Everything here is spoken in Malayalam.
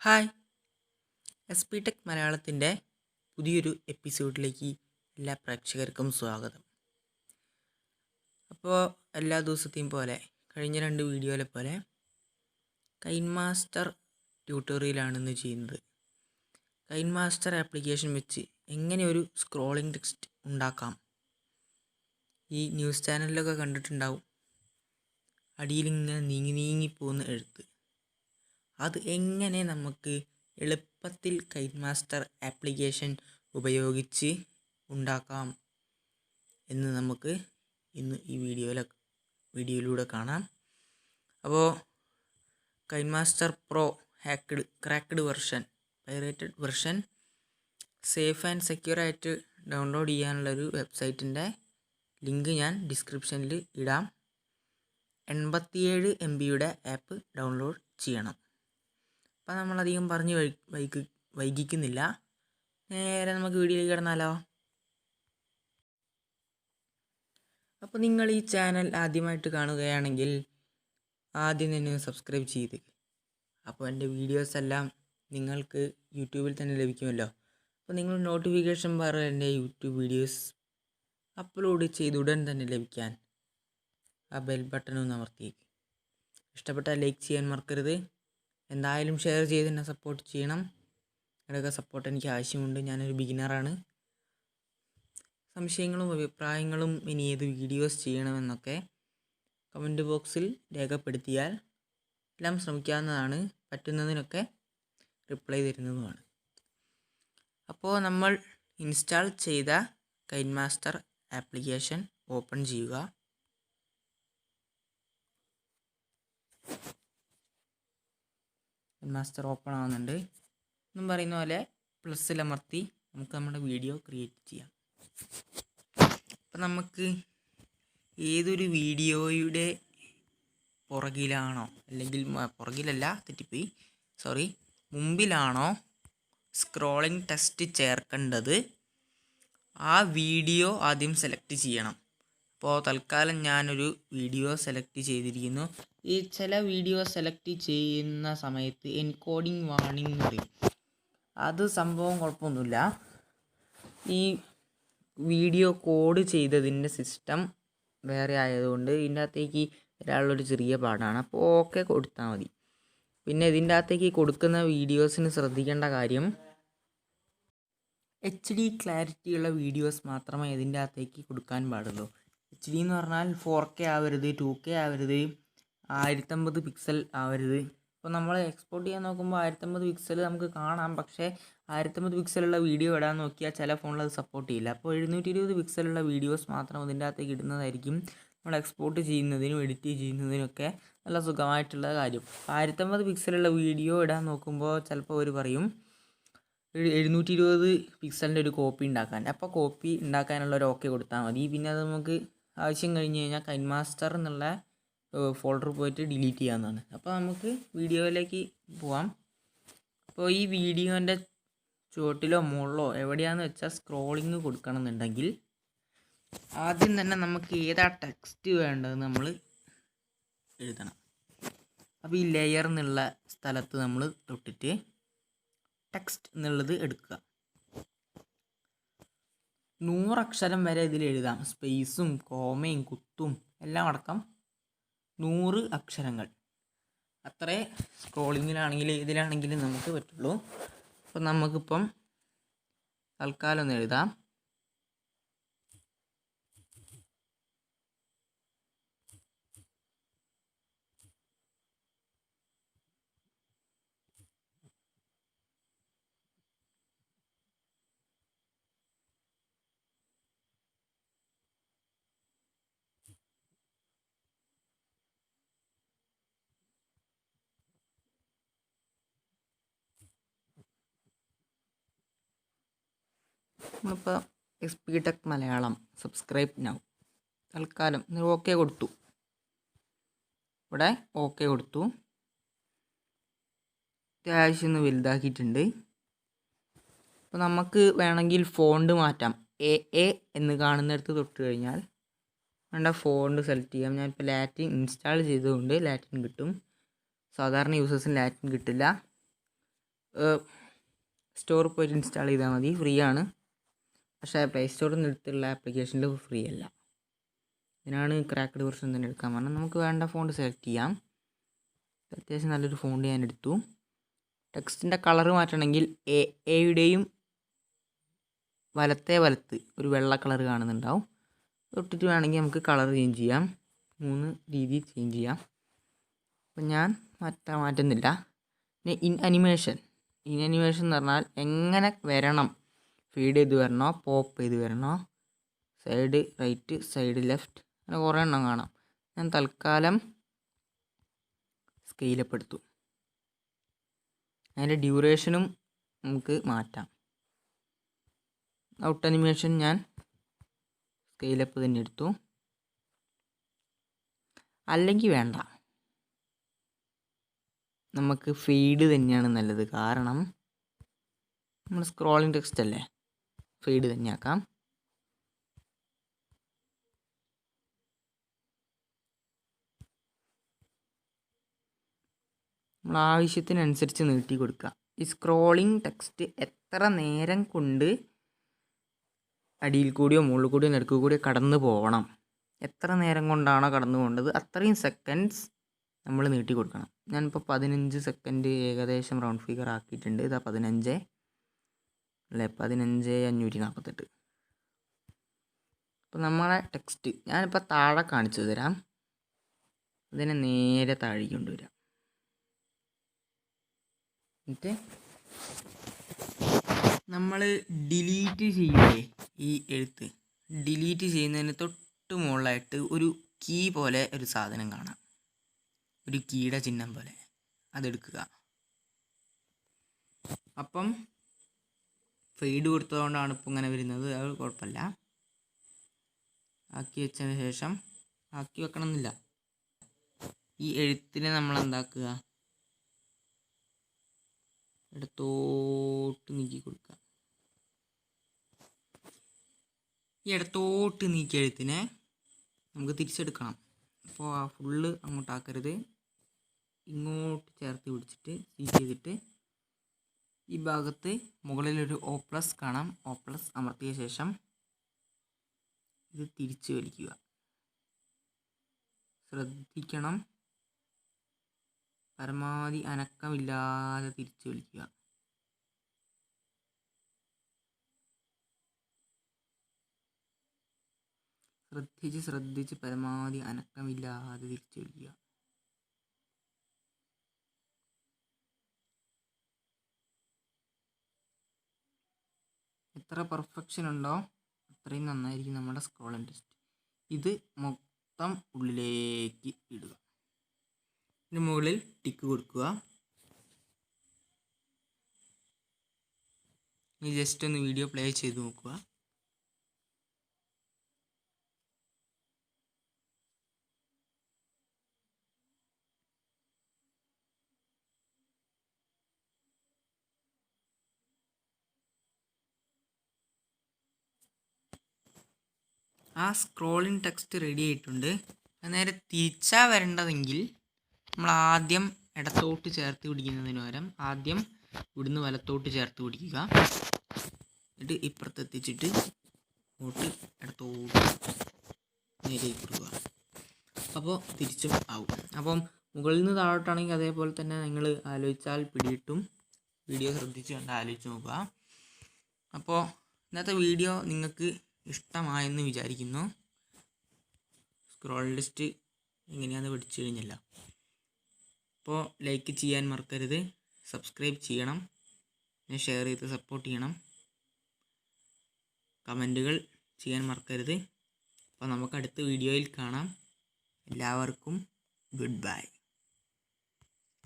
ഹായ് എസ് മലയാളത്തിൻ്റെ പുതിയൊരു എപ്പിസോഡിലേക്ക് എല്ലാ പ്രേക്ഷകർക്കും സ്വാഗതം. അപ്പോൾ എല്ലാ ദിവസത്തെയും പോലെ കഴിഞ്ഞ 2 വീഡിയോയിലെ പോലെ കൈൻമാസ്റ്റർ ട്യൂട്ടോറിയലാണിന്ന് ചെയ്യുന്നത്. കൈൻമാസ്റ്റർ ആപ്ലിക്കേഷൻ വെച്ച് എങ്ങനെ ഒരു സ്ക്രോളിംഗ് ടെക്സ്റ്റ് ഉണ്ടാക്കാം. ഈ ന്യൂസ് ചാനലിലൊക്കെ കണ്ടിട്ടുണ്ടാവും, അടിയിലിങ്ങനെ നീങ്ങി പോകുന്ന എഴുത്ത്. അത് എങ്ങനെ നമുക്ക് എളുപ്പത്തിൽ കൈൻമാസ്റ്റർ ആപ്ലിക്കേഷൻ ഉപയോഗിച്ച് ഉണ്ടാക്കാം എന്ന് നമുക്ക് ഇന്ന് ഈ വീഡിയോയിലൂടെ കാണാം. അപ്പോൾ KineMaster pro cracked version, pirated version safe and secure ആയിട്ട് ഡൗൺലോഡ് ചെയ്യാനുള്ളൊരു വെബ്സൈറ്റിൻ്റെ ലിങ്ക് ഞാൻ ഡിസ്ക്രിപ്ഷനിൽ ഇടാം. 87 MB ആപ്പ് ഡൗൺലോഡ് ചെയ്യണം. അപ്പം നമ്മളധികം പറഞ്ഞ് വൈകിക്കുന്നില്ല, നേരെ നമുക്ക് വീഡിയോയിലേക്ക് കിടന്നാലോ. അപ്പോൾ നിങ്ങൾ ഈ ചാനൽ ആദ്യമായിട്ട് കാണുകയാണെങ്കിൽ ആദ്യം തന്നെ സബ്സ്ക്രൈബ് ചെയ്ത്, അപ്പോൾ എൻ്റെ വീഡിയോസ് എല്ലാം നിങ്ങൾക്ക് യൂട്യൂബിൽ തന്നെ ലഭിക്കുമല്ലോ. അപ്പോൾ നിങ്ങൾ നോട്ടിഫിക്കേഷൻ ബാർ എൻ്റെ യൂട്യൂബ് വീഡിയോസ് അപ്ലോഡ് ചെയ്ത് ഉടൻ തന്നെ ലഭിക്കാൻ ആ ബെൽ ബട്ടണും അമർത്തിയേക്ക്. ഇഷ്ടപ്പെട്ടാൽ ലൈക്ക് ചെയ്യാൻ മറക്കരുത്. എന്തായാലും ഷെയർ ചെയ്ത് എന്നെ സപ്പോർട്ട് ചെയ്യണം. നിങ്ങളുടെയൊക്കെ സപ്പോർട്ട് എനിക്ക് ആവശ്യമുണ്ട്. ഞാനൊരു ബിഗിനറാണ്. സംശയങ്ങളും അഭിപ്രായങ്ങളും ഇനി ഏത് വീഡിയോസ് ചെയ്യണമെന്നൊക്കെ കമൻറ്റ് ബോക്സിൽ രേഖപ്പെടുത്തിയാൽ എല്ലാം ശ്രമിക്കാവുന്നതാണ്. പറ്റുന്നതിനൊക്കെ റിപ്ലൈ തരുന്നതുമാണ്. അപ്പോൾ നമ്മൾ ഇൻസ്റ്റാൾ ചെയ്ത കൈൻമാസ്റ്റർ ആപ്ലിക്കേഷൻ ഓപ്പൺ ചെയ്യുക. കൈൻമാസ്റ്റർ ഓപ്പൺ ആവുന്നുണ്ട്. എന്നും പറയുന്ന പോലെ പ്ലസ്സിലമർത്തി നമുക്ക് നമ്മുടെ വീഡിയോ ക്രിയേറ്റ് ചെയ്യാം. അപ്പം നമുക്ക് ഏതൊരു വീഡിയോയുടെ പുറകിലാണോ, അല്ലെങ്കിൽ പുറകിലല്ല, തെറ്റിപ്പോയി, മുമ്പിലാണോ സ്ക്രോളിംഗ് ടെക്സ്റ്റ് ചേർക്കേണ്ടത്, ആ വീഡിയോ ആദ്യം സെലക്ട് ചെയ്യണം. അപ്പോൾ തൽക്കാലം ഞാനൊരു വീഡിയോ സെലക്ട് ചെയ്തിരിക്കുന്നു. ഈ ചില വീഡിയോ സെലക്ട് ചെയ്യുന്ന സമയത്ത് എൻകോഡിങ് വാർണിംഗ് എന്ന് പറയും. അത് സംഭവം കുഴപ്പമൊന്നുമില്ല. ഈ വീഡിയോ കോഡ് ചെയ്തതിൻ്റെ സിസ്റ്റം വേറെ ആയതുകൊണ്ട് ഇതിൻ്റെ അകത്തേക്ക് ഒരാളൊരു ചെറിയ പാടാണ്. അപ്പോൾ ഓക്കെ കൊടുത്താൽ മതി. പിന്നെ ഇതിൻ്റെ അകത്തേക്ക് കൊടുക്കുന്ന വീഡിയോസിന് ശ്രദ്ധിക്കേണ്ട കാര്യം, HD ക്ലാരിറ്റിയുള്ള വീഡിയോസ് മാത്രമേ ഇതിൻ്റെ അകത്തേക്ക് കൊടുക്കാൻ പാടുള്ളൂ. HD എന്ന് പറഞ്ഞാൽ 4K ആവരുത്, 2K ആവരുത്, 1050 പിക്സൽ ആവരുത്. ഇപ്പോൾ നമ്മൾ എക്സ്പോർട്ട് ചെയ്യാൻ നോക്കുമ്പോൾ 1050 പിക്സൽ നമുക്ക് കാണാം, പക്ഷേ 1050 പിക്സലുള്ള വീഡിയോ ഇടാൻ നോക്കിയാൽ ചില ഫോണിൽ അത് സപ്പോർട്ട് ചെയ്യില്ല. അപ്പോൾ 720 പിക്സലുള്ള വീഡിയോസ് മാത്രം ഇതിൻ്റെ അകത്തേക്ക് ഇടുന്നതായിരിക്കും നമ്മൾ എക്സ്പോർട്ട് ചെയ്യുന്നതിനും എഡിറ്റ് ചെയ്യുന്നതിനൊക്കെ നല്ല സുഖമായിട്ടുള്ള കാര്യം. 1050 പിക്സലുള്ള വീഡിയോ ഇടാൻ നോക്കുമ്പോൾ ചിലപ്പോൾ അവർ പറയും 720 പിക്സലിൻ്റെ ഒരു കോപ്പി ഉണ്ടാക്കാൻ. അപ്പോൾ കോപ്പി ഉണ്ടാക്കാനുള്ള ഒരു ഓക്കെ കൊടുത്താൽ മതി. പിന്നെ അത് നമുക്ക് ആവശ്യം കഴിഞ്ഞ് കഴിഞ്ഞാൽ കൈൻമാസ്റ്റർ എന്നുള്ള ഫോൾഡർ പോയിട്ട് ഡിലീറ്റ് ചെയ്യാവുന്നതാണ്. അപ്പോൾ നമുക്ക് വീഡിയോയിലേക്ക് പോവാം. അപ്പോൾ ഈ വീഡിയോൻ്റെ ചുവട്ടിലോ മുകളിലോ എവിടെയാണെന്ന് വെച്ചാൽ സ്ക്രോളിങ് കൊടുക്കണം എന്നുണ്ടെങ്കിൽ ആദ്യം തന്നെ നമുക്ക് ഏതാ ടെക്സ്റ്റ് വേണ്ടതെന്ന് നമ്മൾ എഴുതണം. അപ്പോൾ ഈ ലെയർ എന്നുള്ള സ്ഥലത്ത് നമ്മൾ തൊട്ടിട്ട് ടെക്സ്റ്റ് എന്നുള്ളത് എടുക്കുക. 100 അക്ഷരം വരെ ഇതിൽ എഴുതാം. സ്പേസും കോമയും കുത്തും എല്ലാം അടക്കം 100 അക്ഷരങ്ങൾ. അത്രേ സ്ക്രോളിങ്ങിലാണെങ്കിലും ഇതിലാണെങ്കിലും നമുക്ക് പറ്റുള്ളൂ. അപ്പോൾ നമുക്കിപ്പം തൽക്കാലം ഒന്ന് എഴുതാം. നമ്മളിപ്പോൾ SP മലയാളം സബ്സ്ക്രൈബ് നൗ തൽക്കാലം ഓക്കെ കൊടുത്തു. ഇവിടെ ഓക്കെ കൊടുത്തു. അത്യാവശ്യം ഒന്ന് വലുതാക്കിയിട്ടുണ്ട്. അപ്പോൾ നമുക്ക് വേണമെങ്കിൽ ഫോണ്ട് മാറ്റാം. എ എന്ന് കാണുന്നിടത്ത് തൊട്ട് കഴിഞ്ഞാൽ വേണ്ട ഫോണ്ട് സെലക്ട് ചെയ്യാം. ഞാനിപ്പോൾ ലാറ്റിൻ ഇൻസ്റ്റാൾ ചെയ്തുകൊണ്ട് ലാറ്റിൻ കിട്ടും. സാധാരണ യൂസേഴ്സിന് ലാറ്റിൻ കിട്ടില്ല. സ്റ്റോറിൽ പോയിട്ട് ഇൻസ്റ്റാൾ ചെയ്താൽ മതി, ഫ്രീ ആണ്. പക്ഷേ പ്ലേ സ്റ്റോറിൽ നിന്ന് എടുത്തുള്ള ആപ്ലിക്കേഷനിൽ ഫ്രീ അല്ല. ഇതിനാണ് ക്രാക്ക്ഡ് വെർഷൻ തന്നെ എടുക്കാൻ പറഞ്ഞാൽ. നമുക്ക് വേണ്ട ഫോണ്ട് സെലക്ട് ചെയ്യാം. അത്യാവശ്യം നല്ലൊരു ഫോണ്ട് ഞാൻ എടുത്തു. ടെക്സ്റ്റിൻ്റെ കളർ മാറ്റണമെങ്കിൽ എയുടെയും വലത്ത് ഒരു വെള്ള കളർ കാണുന്നുണ്ടാവും, തൊട്ടിട്ട് വേണമെങ്കിൽ നമുക്ക് കളർ ചേഞ്ച് ചെയ്യാം. 3 രീതിയിൽ ചേഞ്ച് ചെയ്യാം. അപ്പം ഞാൻ മാറ്റുന്നില്ല. പിന്നെ ഇൻ അനിമേഷൻ എന്ന് പറഞ്ഞാൽ എങ്ങനെ വരണം, ഫീഡ് ചെയ്ത് വരണോ, പോപ്പ് ചെയ്ത് വരണോ, സൈഡ് റൈറ്റ്, സൈഡ് ലെഫ്റ്റ്, അങ്ങനെ കുറേ എണ്ണം കാണാം. ഞാൻ തൽക്കാലം സ്കെയിലപ്പ് എടുത്തു. അതിൻ്റെ ഡ്യൂറേഷനും നമുക്ക് മാറ്റാം. ഔട്ട് അനിമേഷൻ ഞാൻ സ്കെയിലപ്പ് തന്നെ എടുത്തു. അല്ലെങ്കിൽ വേണ്ട, നമുക്ക് ഫീഡ് തന്നെയാണ് നല്ലത്. കാരണം നമ്മൾ സ്ക്രോളിംഗ് ടെക്സ്റ്റ് അല്ലേ, ഫീഡ് തന്നെയാക്കാം. നമ്മൾ ആവശ്യത്തിനനുസരിച്ച് നീട്ടി കൊടുക്കുക. ഈ സ്ക്രോളിംഗ് ടെക്സ്റ്റ് എത്ര നേരം കൊണ്ട് അടിയിൽ കൂടിയോ മുകളിൽ കൂടിയോ നടുക്ക് കൂടിയോ കടന്നു പോകണം, എത്ര നേരം കൊണ്ടാണോ കടന്നു പോകേണ്ടത് അത്രയും സെക്കൻഡ്സ് നമ്മൾ നീട്ടി കൊടുക്കണം. ഞാനിപ്പോൾ 15 സെക്കൻഡ് ഏകദേശം റൗണ്ട് ഫിഗർ ആക്കിയിട്ടുണ്ട്. ഇതാ 15 അല്ലേ, 15,548. അപ്പോൾ നമ്മളെ ടെക്സ്റ്റ് ഞാനിപ്പോൾ താഴെ കാണിച്ചു തരാം. അതിനെ നേരെ താഴേക്ക് കൊണ്ടുവരാം. എന്നിട്ട് നമ്മൾ ഡിലീറ്റ് ചെയ്യില്ലേ, ഈ എഴുത്ത് ഡിലീറ്റ് ചെയ്യുന്നതിന് തൊട്ട് മുകളിലായിട്ട് ഒരു കീ പോലെ ഒരു സാധനം കാണാം, ഒരു കീയുടെ ചിഹ്നം പോലെ. അതെടുക്കുക. അപ്പം ഫെയ്ഡ് കൊടുത്തതുകൊണ്ടാണ് ഇപ്പം ഇങ്ങനെ വരുന്നത്. അത് കുഴപ്പമില്ല. ആക്കി വെച്ചതിന് ശേഷം, ആക്കി വെക്കണമെന്നില്ല, ഈ എഴുത്തിനെ നമ്മൾ എന്താക്കുക, ഇടത്തോട്ട് നീക്കി കൊടുക്കുക. ഈ ഇടത്തോട്ട് നീക്കിയ എഴുത്തിനെ നമുക്ക് തിരിച്ചെടുക്കണം. അപ്പോൾ ആ ഫുള്ള് അങ്ങോട്ടാക്കരുത്, ഇങ്ങോട്ട് ചേർത്ത് പിടിച്ചിട്ട് സീറ്റ് ചെയ്തിട്ട് ഈ ഭാഗത്ത് മുകളിലൊരു O+ കാണാം. O+ അമർത്തിയ ശേഷം ഇത് തിരിച്ച് വലിക്കുക. ശ്രദ്ധിക്കണം, പരമാവധി അനക്കമില്ലാതെ തിരിച്ച് വലിക്കുക. ശ്രദ്ധിച്ച് പരമാവധി അനക്കമില്ലാതെ തിരിച്ച് വലിക്കുക. എത്ര പെർഫെക്ഷൻ ഉണ്ടോ അത്രയും നന്നായിരിക്കും നമ്മുടെ സ്ക്രോളിംഗ് ടെക്സ്റ്റ്. ഇത് മൊത്തം ഉള്ളിലേക്ക് ഇടുക. ഇതിന് മുകളിൽ ടിക്ക് കൊടുക്കുക. ഇനി ജസ്റ്റ് ഒന്ന് വീഡിയോ പ്ലേ ചെയ്ത് നോക്കുക. ആ സ്ക്രോളിംഗ് ടെക്സ്റ്റ് റെഡി ആയിട്ടുണ്ട്. നേരെ തിരിച്ചാ വരേണ്ടതെങ്കിൽ നമ്മൾ ആദ്യം ഇടത്തോട്ട് ചേർത്ത് പിടിക്കുന്നതിന് പകരം ആദ്യം ഇവിടുന്ന് വലത്തോട്ട് ചേർത്ത് പിടിക്കുക. എന്നിട്ട് ഇപ്പുറത്തെത്തിച്ചിട്ട് ഇങ്ങോട്ട് ഇടത്തോട്ട് നേരെ കൊടുക്കുക. അപ്പോൾ തിരിച്ചും ആവും. അപ്പം മുകളിൽ നിന്ന് താഴോട്ടാണെങ്കിൽ അതേപോലെ തന്നെ നിങ്ങൾ ആലോചിച്ചാൽ പിടിയിട്ടും. വീഡിയോ ശ്രദ്ധിച്ച് കണ്ട് ആലോചിച്ച് നോക്കുക. അപ്പോൾ ഇന്നത്തെ വീഡിയോ നിങ്ങൾക്ക് ഇഷ്ടമായെന്ന് വിചാരിക്കുന്നു. സ്ക്രോൾ ലിസ്റ്റ് എങ്ങനെയാണെന്ന് പഠിച്ചു കഴിഞ്ഞല്ലോ. അപ്പോൾ ലൈക്ക് ചെയ്യാൻ മറക്കരുത്, സബ്സ്ക്രൈബ് ചെയ്യണം, പിന്നെ ഷെയർ ചെയ്ത് സപ്പോർട്ട് ചെയ്യണം, കമൻറ്റുകൾ ചെയ്യാൻ മറക്കരുത്. അപ്പോൾ നമുക്ക് അടുത്ത വീഡിയോയിൽ കാണാം. എല്ലാവർക്കും ഗുഡ് ബൈ.